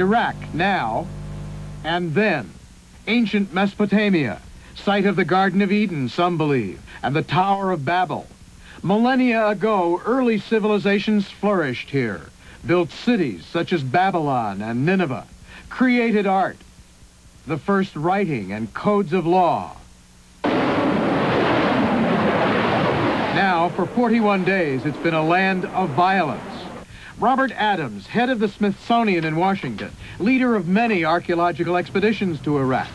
Iraq now and then. Ancient Mesopotamia, site of the Garden of Eden, some believe, and the Tower of Babel. Millennia ago, early civilizations flourished here, built cities such as Babylon and Nineveh, created art, the first writing and codes of law. Now, for 41 days, it's been a land of violence. Robert Adams, head of the Smithsonian in Washington, leader of many archaeological expeditions to Iraq,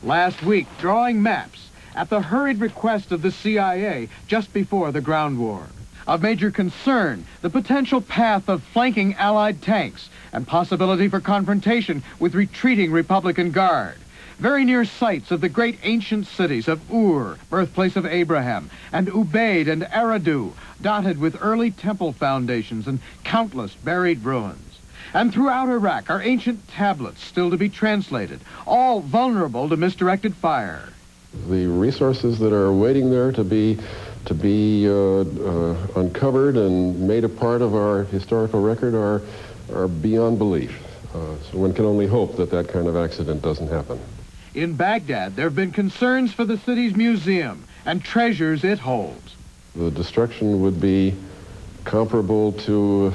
last week drawing maps at the hurried request of the CIA just before the ground war. Of major concern, the potential path of flanking Allied tanks and possibility for confrontation with retreating Republican Guard. Very near sites of the great ancient cities of Ur, birthplace of Abraham, and Ubaid and Eridu, dotted with early temple foundations and countless buried ruins. And throughout Iraq are ancient tablets still to be translated, all vulnerable to misdirected fire. The resources that are waiting there to be uncovered and made a part of our historical record are beyond belief. So one can only hope that that kind of accident doesn't happen. In Baghdad, there have been concerns for the city's museum and treasures it holds. The destruction would be comparable to,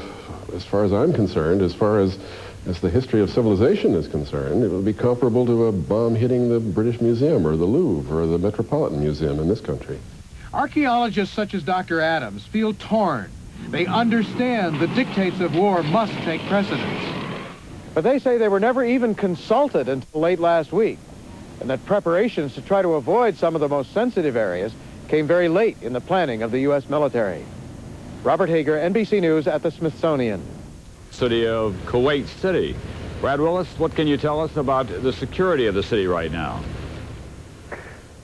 as far as I'm concerned, as far as the history of civilization is concerned, it would be comparable to a bomb hitting the British Museum or the Louvre or the Metropolitan Museum in this country. Archaeologists such as Dr. Adams feel torn. They understand the dictates of war must take precedence. But they say they were never even consulted until late last week, and that preparations to try to avoid some of the most sensitive areas came very late in the planning of the U.S. military. Robert Hager, NBC News at the Smithsonian. City of Kuwait City. Brad Willis, what can you tell us about the security of the city right now?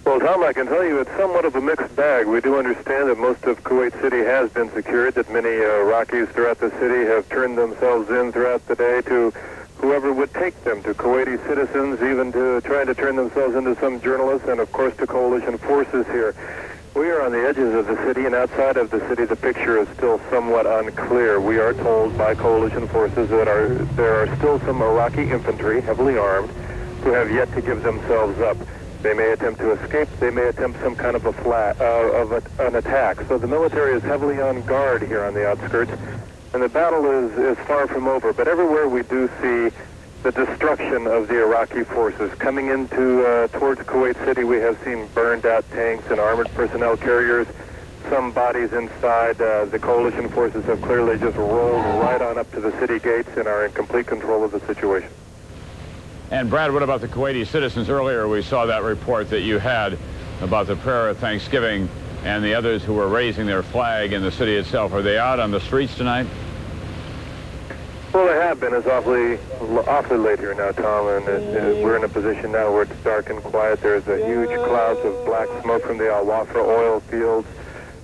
Well, Tom, I can tell you it's somewhat of a mixed bag. We do understand that most of Kuwait City has been secured, that many Iraqis throughout the city have turned themselves in throughout the day to whoever would take them, to Kuwaiti citizens, even to trying to turn themselves into some journalists, and of course to coalition forces here. We are on the edges of the city, and outside of the city the picture is still somewhat unclear. We are told by coalition forces that there are still some Iraqi infantry, heavily armed, who have yet to give themselves up. They may attempt to escape, they may attempt some kind of an attack. So the military is heavily on guard here on the outskirts, and the battle is far from over. But everywhere we do see the destruction of the Iraqi forces. Coming into towards Kuwait City, we have seen burned out tanks and armored personnel carriers, some bodies inside. The coalition forces have clearly just rolled right on up to the city gates and are in complete control of the situation. And Brad, what about the Kuwaiti citizens? Earlier we saw that report that you had about the prayer of Thanksgiving and the others who were raising their flag in the city itself. Are they out on the streets tonight? Well, they have been. It's awfully late here now, Tom, and we're in a position now where it's dark and quiet. There's a huge clouds of black smoke from the Al Wafra oil fields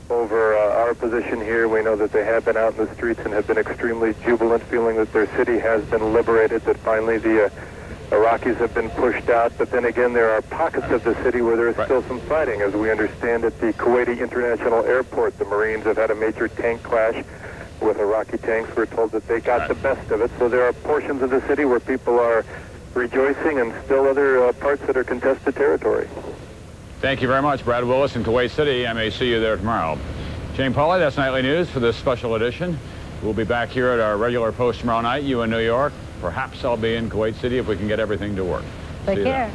over our position here. We know that they have been out in the streets and have been extremely jubilant, feeling that their city has been liberated, that finally the Iraqis have been pushed out. But then again, there are pockets of the city where there is still some fighting. As we understand at the Kuwaiti International Airport, the Marines have had a major tank clash with Iraqi tanks. We're told that they got the best of it. So there are portions of the city where people are rejoicing and still other parts that are contested territory. Thank you very much, Brad Willis in Kuwait City. I may see you there tomorrow. Jane Pauley, that's Nightly News for this special edition. We'll be back here at our regular post tomorrow night, you in New York. Perhaps I'll be in Kuwait City if we can get everything to work. Take care.